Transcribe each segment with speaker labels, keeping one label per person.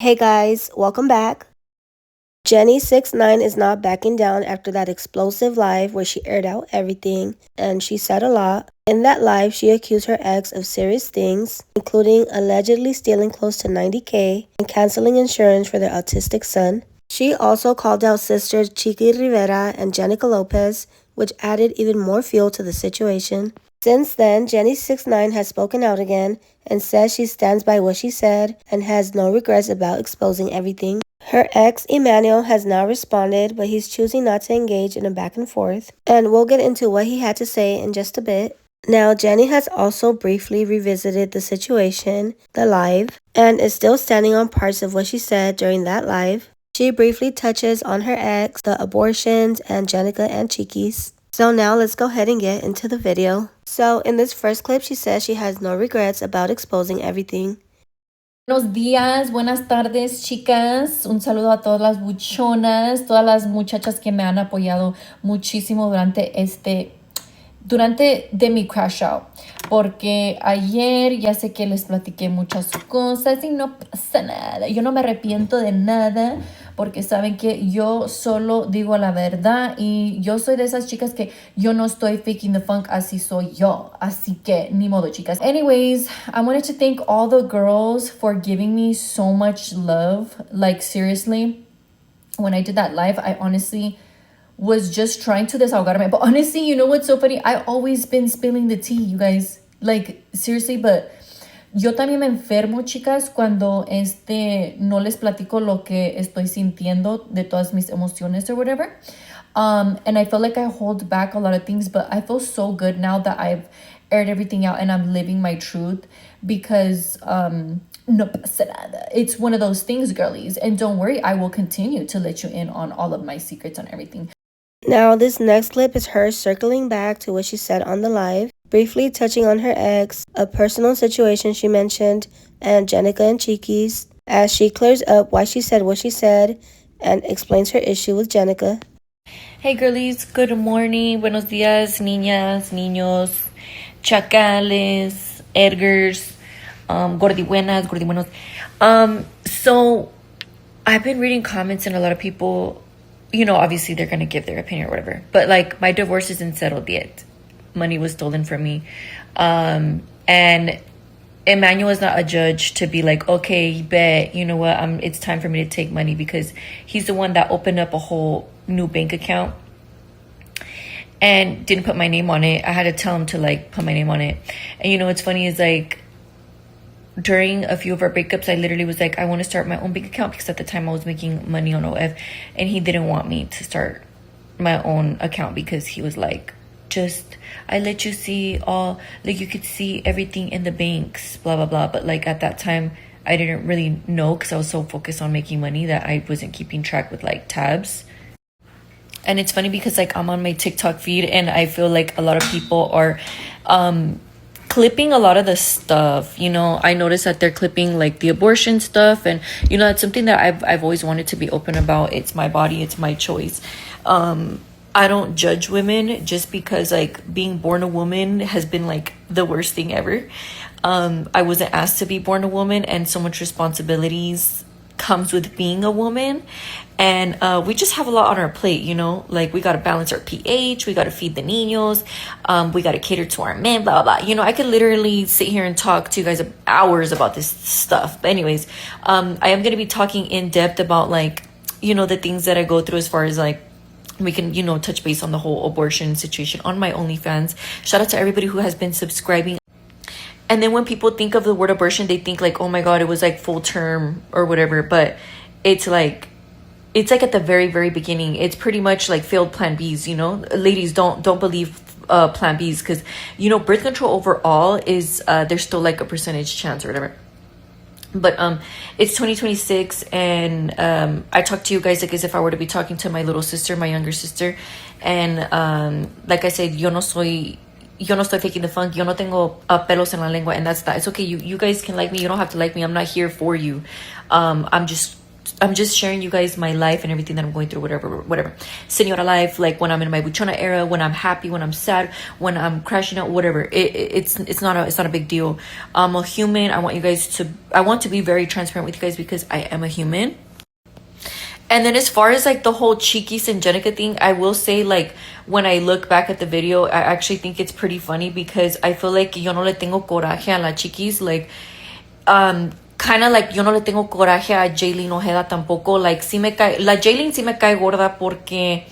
Speaker 1: Hey guys, welcome back. Jenny69 is not backing down after that explosive live where she aired out everything, and she said a lot. In that live, she accused her ex of serious things, including allegedly stealing close to $90K and canceling insurance for their autistic son. She also called out sisters Chiquis Rivera and Jenicka Lopez, which added even more fuel to the situation. Since then, Jenny69 has spoken out again and says she stands by what she said and has no regrets about exposing everything. Her ex, Emmanuel, has now responded, but he's choosing not to engage in a back and forth, and we'll get into what he had to say in just a bit. Now, Jenny has also briefly revisited the situation, the live, and is still standing on parts of what she said during that live. She briefly touches on her ex, the abortions, and Jenicka and Chiquis. So now let's go ahead and get into the video. So in this first clip, she says she has no regrets about exposing everything.
Speaker 2: Buenos días, buenas tardes, chicas. Un saludo a todas las buchonas, todas las muchachas que me han apoyado muchísimo durante de mi crash out. Porque ayer ya sé que les platiqué muchas cosas y no pasa nada. Yo no me arrepiento de nada porque saben que yo solo digo la verdad y yo soy de esas chicas que yo no estoy faking the funk, así soy yo. Así que ni modo, chicas. Anyways, I wanted to thank all the girls for giving me so much love. Like, seriously, when I did that live, I honestly was just trying to desahogarme. But honestly, you know what's so funny? I always been spilling the tea, you guys. Like, seriously, but yo también me enfermo, chicas, cuando no les platico lo que estoy sintiendo de todas mis emociones or whatever. And I feel like I hold back a lot of things, but I feel so good now that I've aired everything out and I'm living my truth because no pasa nada. It's one of those things, girlies. And don't worry, I will continue to let you in on all of my secrets on everything.
Speaker 1: Now, this next clip is her circling back to what she said on the live, briefly touching on her ex, a personal situation she mentioned, and Jenicka and Chiquis, as she clears up why she said what she said and explains her issue with Jenicka.
Speaker 2: Hey girlies, good morning, buenos días, niñas, niños, chacales, Edgars, gordibuenas, gordibuenos. So I've been reading comments and a lot of people, you know, obviously they're going to give their opinion or whatever. But like, my divorce isn't settled yet. Money was stolen from me. And Emmanuel is not a judge to be like, okay, bet, you know what, it's time for me to take money, because he's the one that opened up a whole new bank account and didn't put my name on it. I had to tell him to like put my name on it. And you know what's funny is like, during a few of our breakups, I literally was like, I want to start my own bank account, because at the time I was making money on OF, and he didn't want me to start my own account because he was like, I let you see all, like, you could see everything in the banks, blah, blah, blah. But like at that time, I didn't really know, because I was so focused on making money that I wasn't keeping track with like tabs. And it's funny because like I'm on my TikTok feed and I feel like a lot of people are clipping a lot of the stuff. You know, I noticed that they're clipping like the abortion stuff, and you know, that's something that I've always wanted to be open about. It's my body, it's my choice. I don't judge women just because like being born a woman has been like the worst thing ever. I wasn't asked to be born a woman, and so much responsibilities comes with being a woman, and we just have a lot on our plate, you know, like we got to balance our pH, we got to feed the niños, we got to cater to our men, blah, blah, blah. You know, I could literally sit here and talk to you guys hours about this stuff. But anyways, I am going to be talking in depth about like, you know, the things that I go through, as far as like, we can, you know, touch base on the whole abortion situation on my OnlyFans. Shout out to everybody who has been subscribing. And then when people think of the word abortion, they think like, oh my God, it was like full term or whatever. But it's like at the very, very beginning. It's pretty much like failed plan Bs, you know. Ladies, don't believe plan Bs, because, you know, birth control overall is, there's still like a percentage chance or whatever. But it's 2026, and I talk to you guys like as if I were to be talking to my little sister, my younger sister. And like I said, yo no estoy faking the funk. Yo no tengo pelos en la lengua, and that's that. It's okay. You guys can like me. You don't have to like me. I'm not here for you. I'm just I'm just sharing you guys my life and everything that I'm going through, whatever. Senora life, like when I'm in my buchona era, when I'm happy, when I'm sad, when I'm crashing out, whatever. It's not a big deal. I'm a human. I want to be very transparent with you guys because I am a human. And then as far as like the whole Chiquis and Jenicka thing, I will say, like, when I look back at the video, I actually think it's pretty funny because I feel like yo no le tengo coraje a la Chiquis, like, kind of like yo no le tengo coraje a Jaylin Ojeda tampoco. Like, la Jaylin sí me cae gorda porque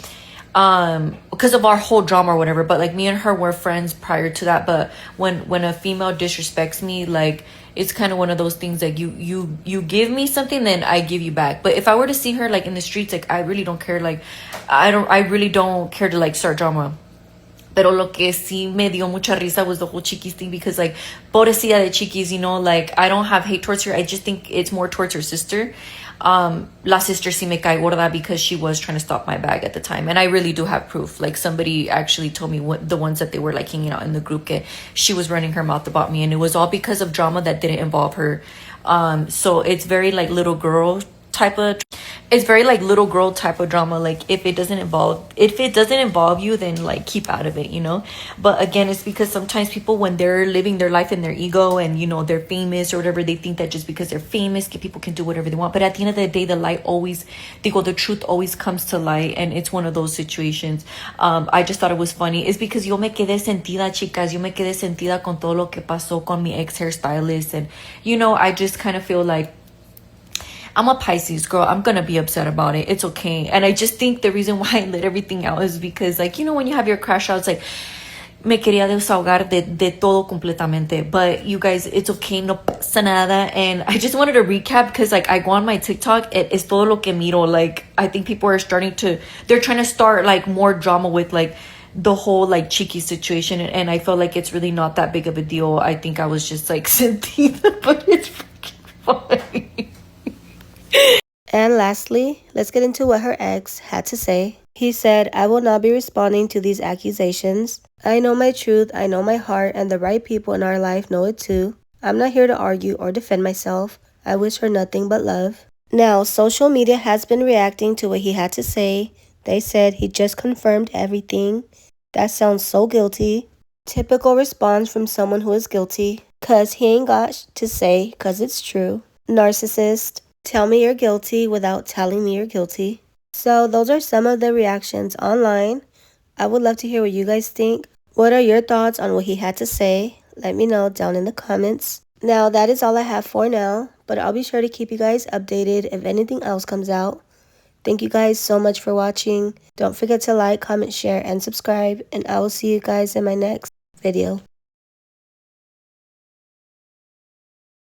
Speaker 2: because of our whole drama or whatever, but like me and her were friends prior to that. But when a female disrespects me, like, it's kind of one of those things, like, you give me something, then I give you back. But if I were to see her like in the streets, like, I really don't care. Like, I really don't care to like start drama. Pero lo que sí me dio mucha risa was the whole Chiquis thing because, like, pobrecilla de Chiquis, you know, like, I don't have hate towards her. I just think it's more towards her sister. La sister sí me cae gorda because she was trying to stop my bag at the time. And I really do have proof. Like, somebody actually told me the ones that they were, like, hanging out in the group, she was running her mouth about me. And it was all because of drama that didn't involve her. So it's very, like, little girl type of drama. Like, if it doesn't involve you, then like keep out of it, you know. But again, it's because sometimes people, when they're living their life in their ego and, you know, they're famous or whatever, they think that just because they're famous, people can do whatever they want. But at the end of the day, the truth always comes to light. And it's one of those situations. I just thought it was funny. It's because yo me quedé sentida, chicas. Yo me quedé sentida con todo lo que pasó con mi ex hairstylist. And, you know, I just kind of feel like I'm a Pisces girl. I'm gonna be upset about it. It's okay. And I just think the reason why I let everything out is because, like, you know, when you have your crash outs, like, me quería desahogar de todo completamente. But you guys, it's okay. No pasa nada. And I just wanted to recap because, like, I go on my TikTok. Es todo lo que miro. Like, I think people are they're trying to start, like, more drama with, like, the whole, like, Chiquis situation. And I feel like it's really not that big of a deal. I think I was just, like, sentida, but it's freaking funny.
Speaker 1: And lastly, let's get into what her ex had to say. He said, "I will not be responding to these accusations. I know my truth, I know my heart, and the right people in our life know it too. I'm not here to argue or defend myself. I wish her nothing but love." Now, social media has been reacting to what he had to say. They said he just confirmed everything. That sounds so guilty. Typical response from someone who is guilty. Cause he ain't got to say, cause it's true. Narcissist. Tell me you're guilty without telling me you're guilty. So those are some of the reactions online. I would love to hear what you guys think. What are your thoughts on what he had to say? Let me know down in the comments. Now, that is all I have for now, but I'll be sure to keep you guys updated if anything else comes out. Thank you guys so much for watching. Don't forget to like, comment, share, and subscribe, and I will see you guys in my next video.